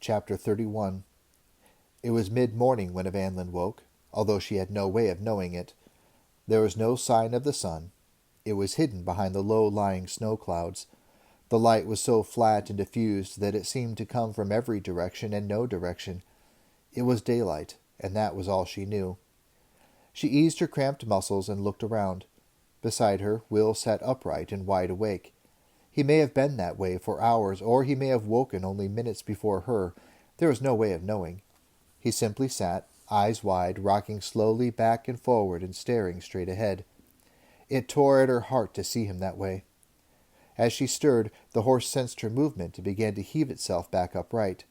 Chapter 31. It was mid-morning when Evangeline woke, although she had no way of knowing it. There was no sign of the sun. It was hidden behind the low-lying snow clouds. The light was so flat and diffused that it seemed to come from every direction and no direction. It was daylight, and that was all she knew. She eased her cramped muscles and looked around. Beside her, Will sat upright and wide awake. He may have been that way for hours, or he may have woken only minutes before her. There was no way of knowing. He simply sat, eyes wide, rocking slowly back and forward and staring straight ahead. It tore at her heart to see him that way. As she stirred, the horse sensed her movement and began to heave itself back upright.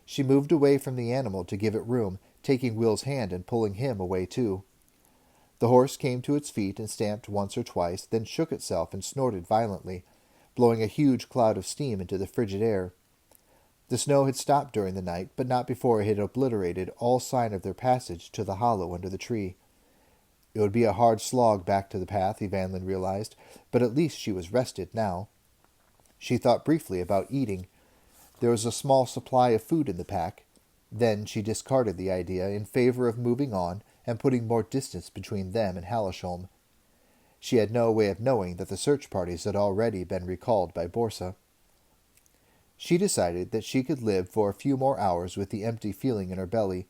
She moved away from the animal to give it room, taking Will's hand and pulling him away too. The horse came to its feet and stamped once or twice, then shook itself and snorted violently, blowing a huge cloud of steam into the frigid air. The snow had stopped during the night, but not before it had obliterated all sign of their passage to the hollow under the tree. It would be a hard slog back to the path, Evangeline realized, but at least she was rested now. She thought briefly about eating. There was a small supply of food in the pack. Then she discarded the idea in favor of moving on and putting more distance between them and Hallesholm. She had no way of knowing that the search parties had already been recalled by Borsa. She decided that she could live for a few more hours with the empty feeling in her belly,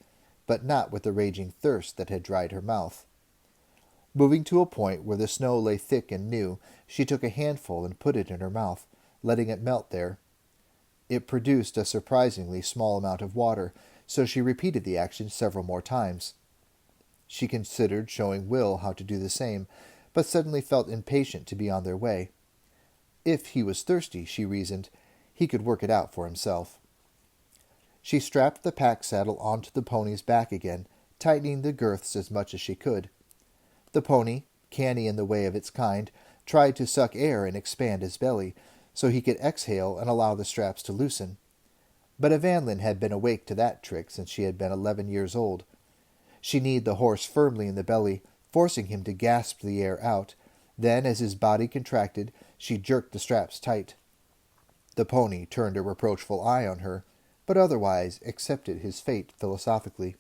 but not with the raging thirst that had dried her mouth. Moving to a point where the snow lay thick and new, she took a handful and put it in her mouth, letting it melt there. It produced a surprisingly small amount of water, so she repeated the action several more times. She considered showing Will how to do the same, but suddenly felt impatient to be on their way. If he was thirsty, she reasoned, he could work it out for himself. She strapped the pack saddle onto the pony's back again, tightening the girths as much as she could. The pony, canny in the way of its kind, tried to suck air and expand his belly, so he could exhale and allow the straps to loosen. But Evangeline had been awake to that trick since she had been 11 years old. She kneed the horse firmly in the belly, forcing him to gasp the air out. Then, as his body contracted, she jerked the straps tight. The pony turned a reproachful eye on her, but otherwise accepted his fate philosophically.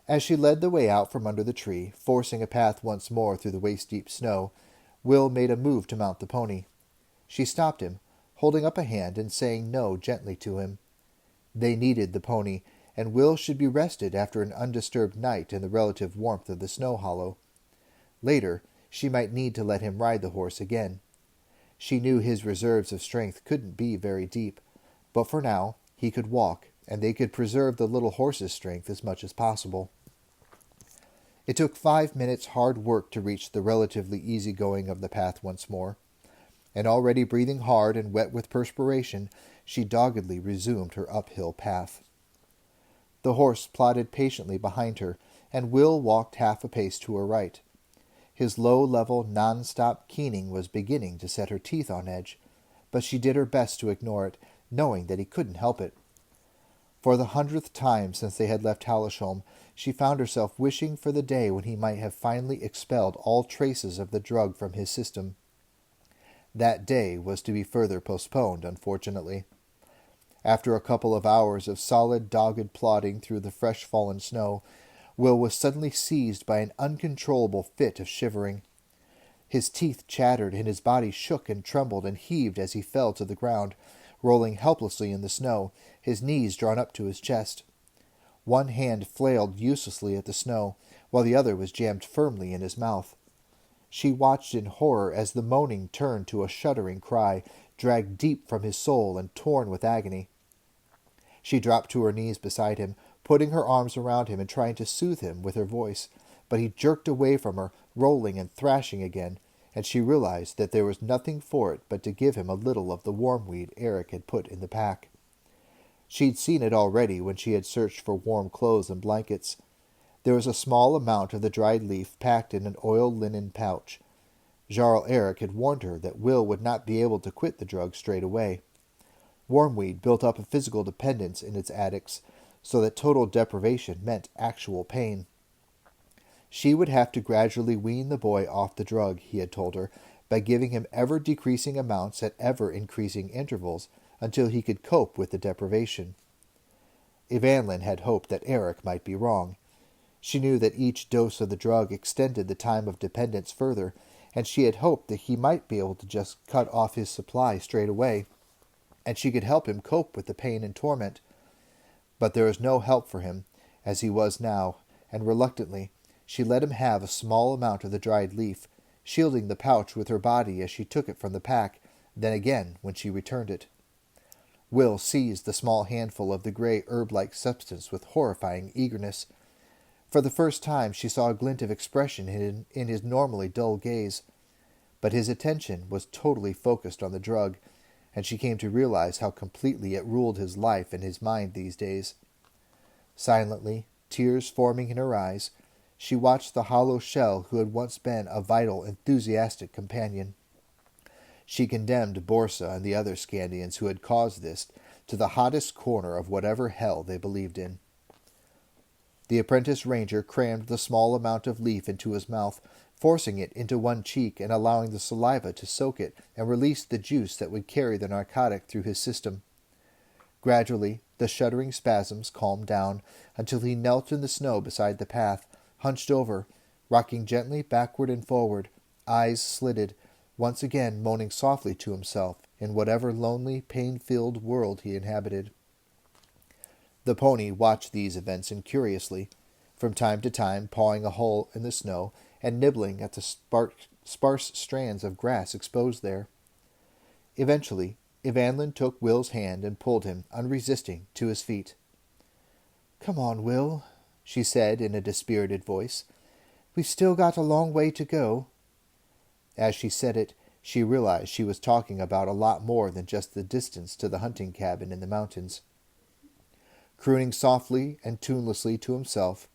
As she led the way out from under the tree, forcing a path once more through the waist-deep snow, Will made a move to mount the pony. She stopped him, holding up a hand and saying no gently to him. They needed the pony, and Will should be rested after an undisturbed night in the relative warmth of the snow hollow. Later, she might need to let him ride the horse again. She knew his reserves of strength couldn't be very deep, but for now he could walk, and they could preserve the little horse's strength as much as possible. It took 5 minutes' hard work to reach the relatively easy going of the path once more, and already breathing hard and wet with perspiration, she doggedly resumed her uphill path. The horse plodded patiently behind her, and Will walked half a pace to her right. His low-level, non-stop keening was beginning to set her teeth on edge, but she did her best to ignore it, knowing that he couldn't help it. For the 100th time since they had left Hallesholm, she found herself wishing for the day when he might have finally expelled all traces of the drug from his system. That day was to be further postponed, unfortunately. After a couple of hours of solid, dogged plodding through the fresh-fallen snow, Will was suddenly seized by an uncontrollable fit of shivering. His teeth chattered, and his body shook and trembled and heaved as he fell to the ground, rolling helplessly in the snow, his knees drawn up to his chest. One hand flailed uselessly at the snow, while the other was jammed firmly in his mouth. She watched in horror as the moaning turned to a shuddering cry, dragged deep from his soul and torn with agony. She dropped to her knees beside him, putting her arms around him and trying to soothe him with her voice, but he jerked away from her, rolling and thrashing again, and she realized that there was nothing for it but to give him a little of the wormweed Eric had put in the pack. She'd seen it already when she had searched for warm clothes and blankets. There was a small amount of the dried leaf packed in an oil linen pouch. Jarl Eric had warned her that Will would not be able to quit the drug straight away. Wormweed built up a physical dependence in its addicts, so that total deprivation meant actual pain. She would have to gradually wean the boy off the drug, he had told her, by giving him ever-decreasing amounts at ever-increasing intervals until he could cope with the deprivation. Evanlyn had hoped that Eric might be wrong. She knew that each dose of the drug extended the time of dependence further, and she had hoped that he might be able to just cut off his supply straight away, and she could help him cope with the pain and torment. But there was no help for him, as he was now, and reluctantly she let him have a small amount of the dried leaf, shielding the pouch with her body as she took it from the pack, then again when she returned it. Will seized the small handful of the gray herb-like substance with horrifying eagerness. For the first time she saw a glint of expression in his normally dull gaze, but his attention was totally focused on the drug, and she came to realize how completely it ruled his life and his mind these days. Silently, tears forming in her eyes, she watched the hollow shell who had once been a vital, enthusiastic companion. She condemned Borsa and the other Scandians who had caused this to the hottest corner of whatever hell they believed in. The apprentice ranger crammed the small amount of leaf into his mouth, forcing it into one cheek and allowing the saliva to soak it and release the juice that would carry the narcotic through his system. Gradually, the shuddering spasms calmed down until he knelt in the snow beside the path, hunched over, rocking gently backward and forward, eyes slitted, once again moaning softly to himself in whatever lonely, pain-filled world he inhabited. The pony watched these events incuriously, from time to time pawing a hole in the snow and nibbling at the sparse strands of grass exposed there. Eventually, Evanlyn took Will's hand and pulled him, unresisting, to his feet. "Come on, Will," she said in a dispirited voice. "We've still got a long way to go." As she said it, she realized she was talking about a lot more than just the distance to the hunting cabin in the mountains. Crooning softly and tunelessly to himself,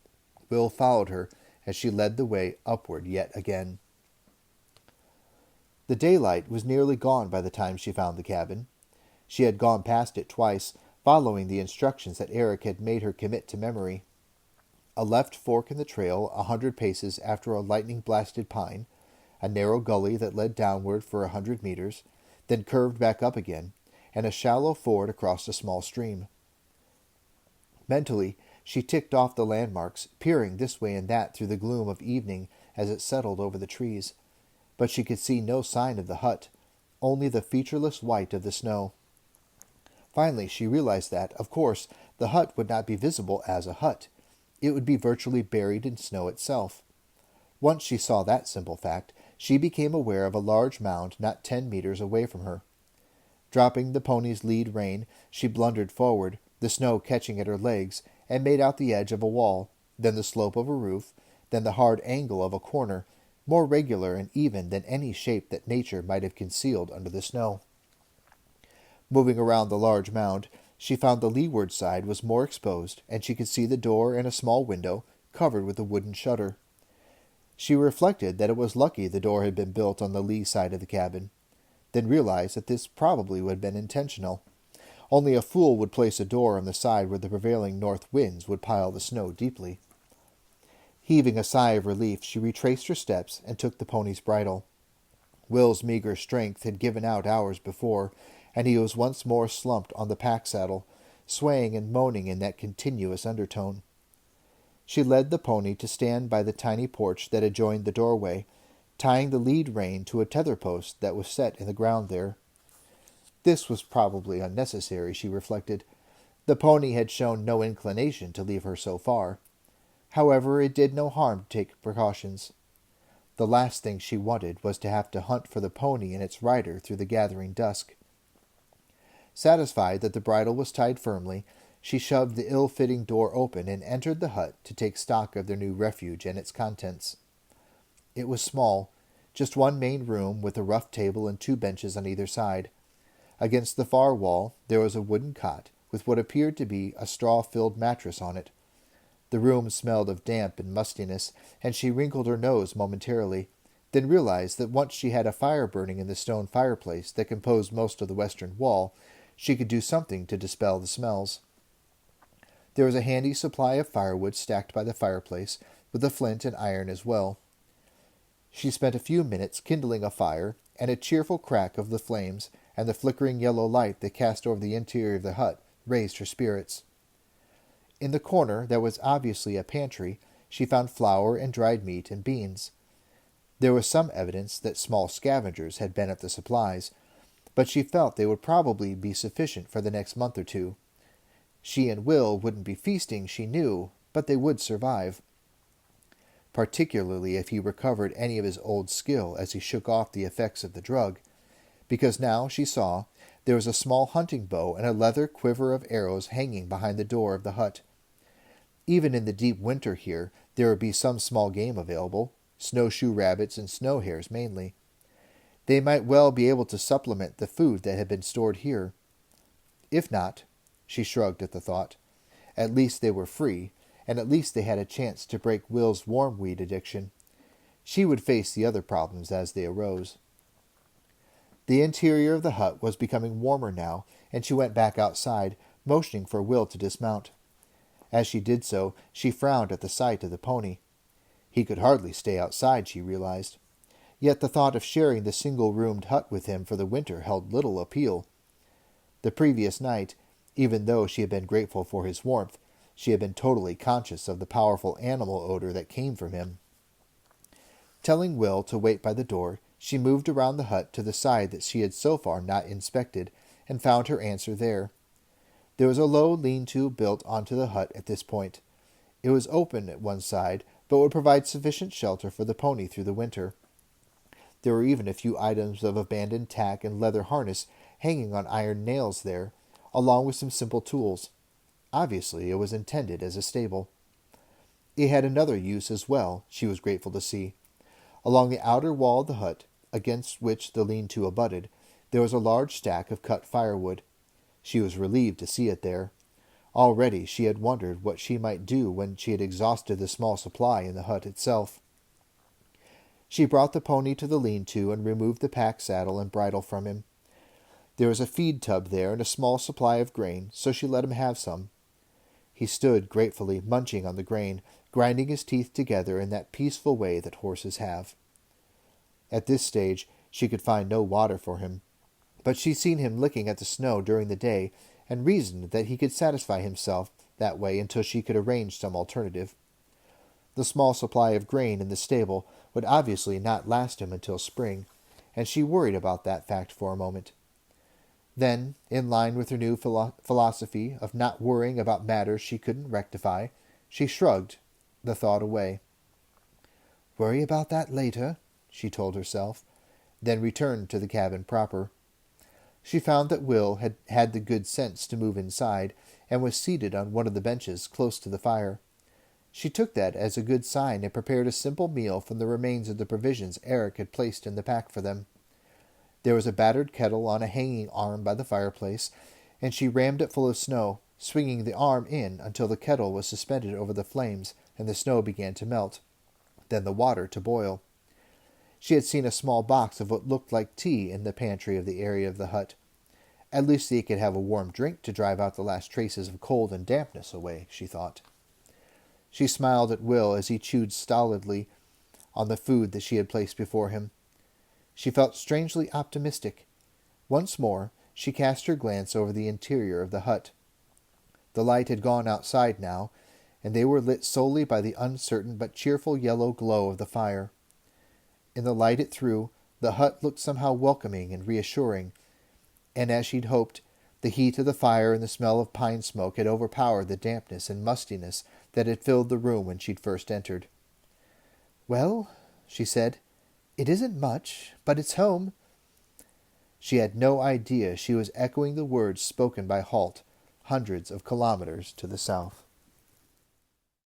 Will followed her as she led the way upward yet again. The daylight was nearly gone by the time she found the cabin. She had gone past it twice, following the instructions that Eric had made her commit to memory. A left fork in the trail 100 paces after a lightning-blasted pine, a narrow gully that led downward for 100 meters, then curved back up again, and a shallow ford across a small stream. Mentally, she ticked off the landmarks, peering this way and that through the gloom of evening as it settled over the trees. But she could see no sign of the hut, only the featureless white of the snow. Finally, she realized that, of course, the hut would not be visible as a hut. It would be virtually buried in snow itself. Once she saw that simple fact, she became aware of a large mound not 10 meters away from her. Dropping the pony's lead rein, she blundered forward, the snow catching at her legs, and made out the edge of a wall, then the slope of a roof, then the hard angle of a corner, more regular and even than any shape that nature might have concealed under the snow. Moving around the large mound, she found the leeward side was more exposed, and she could see the door and a small window, covered with a wooden shutter. She reflected that it was lucky the door had been built on the lee side of the cabin, then realized that this probably would have been intentional. Only a fool would place a door on the side where the prevailing north winds would pile the snow deeply. Heaving a sigh of relief, she retraced her steps and took the pony's bridle. Will's meager strength had given out hours before, and he was once more slumped on the pack saddle, swaying and moaning in that continuous undertone. She led the pony to stand by the tiny porch that adjoined the doorway, tying the lead rein to a tether post that was set in the ground there. This was probably unnecessary, she reflected. The pony had shown no inclination to leave her so far. However, it did no harm to take precautions. The last thing she wanted was to have to hunt for the pony and its rider through the gathering dusk. Satisfied that the bridle was tied firmly, she shoved the ill-fitting door open and entered the hut to take stock of their new refuge and its contents. It was small, just one main room with a rough table and 2 benches on either side. Against the far wall there was a wooden cot with what appeared to be a straw-filled mattress on it. The room smelled of damp and mustiness, and she wrinkled her nose momentarily, then realized that once she had a fire burning in the stone fireplace that composed most of the western wall, she could do something to dispel the smells. There was a handy supply of firewood stacked by the fireplace, with a flint and iron as well. She spent a few minutes kindling a fire, and a cheerful crack of the flames and the flickering yellow light that cast over the interior of the hut raised her spirits. In the corner that was obviously a pantry, she found flour and dried meat and beans. There was some evidence that small scavengers had been at the supplies, but she felt they would probably be sufficient for the next month or two. She and Will wouldn't be feasting, she knew, but they would survive. Particularly if he recovered any of his old skill as he shook off the effects of the drug, because now, she saw, there was a small hunting bow and a leather quiver of arrows hanging behind the door of the hut. Even in the deep winter here, there would be some small game available, snowshoe rabbits and snow hares mainly. They might well be able to supplement the food that had been stored here. If not, she shrugged at the thought, at least they were free, and at least they had a chance to break Will's wormweed addiction. She would face the other problems as they arose. The interior of the hut was becoming warmer now, and she went back outside, motioning for Will to dismount. As she did so, she frowned at the sight of the pony. He could hardly stay outside, she realized. Yet the thought of sharing the single-roomed hut with him for the winter held little appeal. The previous night, even though she had been grateful for his warmth, she had been totally conscious of the powerful animal odor that came from him. Telling Will to wait by the door, she moved around the hut to the side that she had so far not inspected, and found her answer there. There was a low lean-to built onto the hut at this point. It was open at one side, but would provide sufficient shelter for the pony through the winter. There were even a few items of abandoned tack and leather harness hanging on iron nails there, along with some simple tools. Obviously, it was intended as a stable. It had another use as well, she was grateful to see. Along the outer wall of the hut, against which the lean-to abutted, there was a large stack of cut firewood. She was relieved to see it there. Already she had wondered what she might do when she had exhausted the small supply in the hut itself. She brought the pony to the lean-to and removed the pack saddle and bridle from him. There was a feed tub there and a small supply of grain, so she let him have some. He stood gratefully munching on the grain, grinding his teeth together in that peaceful way that horses have. At this stage she could find no water for him, but she'd seen him licking at the snow during the day, and reasoned that he could satisfy himself that way until she could arrange some alternative. The small supply of grain in the stable would obviously not last him until spring, and she worried about that fact for a moment. Then, in line with her new philosophy of not worrying about matters she couldn't rectify, she shrugged the thought away. "Worry about that later," she told herself, then returned to the cabin proper. She found that Will had had the good sense to move inside, and was seated on one of the benches close to the fire. She took that as a good sign and prepared a simple meal from the remains of the provisions Eric had placed in the pack for them. There was a battered kettle on a hanging arm by the fireplace, and she rammed it full of snow, swinging the arm in until the kettle was suspended over the flames and the snow began to melt, then the water to boil. She had seen a small box of what looked like tea in the pantry of the area of the hut. At least they could have a warm drink to drive out the last traces of cold and dampness away, she thought. She smiled at Will as he chewed stolidly on the food that she had placed before him. She felt strangely optimistic. Once more, she cast her glance over the interior of the hut. The light had gone outside now, and they were lit solely by the uncertain but cheerful yellow glow of the fire. In the light it threw, the hut looked somehow welcoming and reassuring, and as she'd hoped, the heat of the fire and the smell of pine smoke had overpowered the dampness and mustiness that had filled the room when she'd first entered. "Well," she said, "it isn't much, but it's home." She had no idea she was echoing the words spoken by Halt, hundreds of kilometers to the south.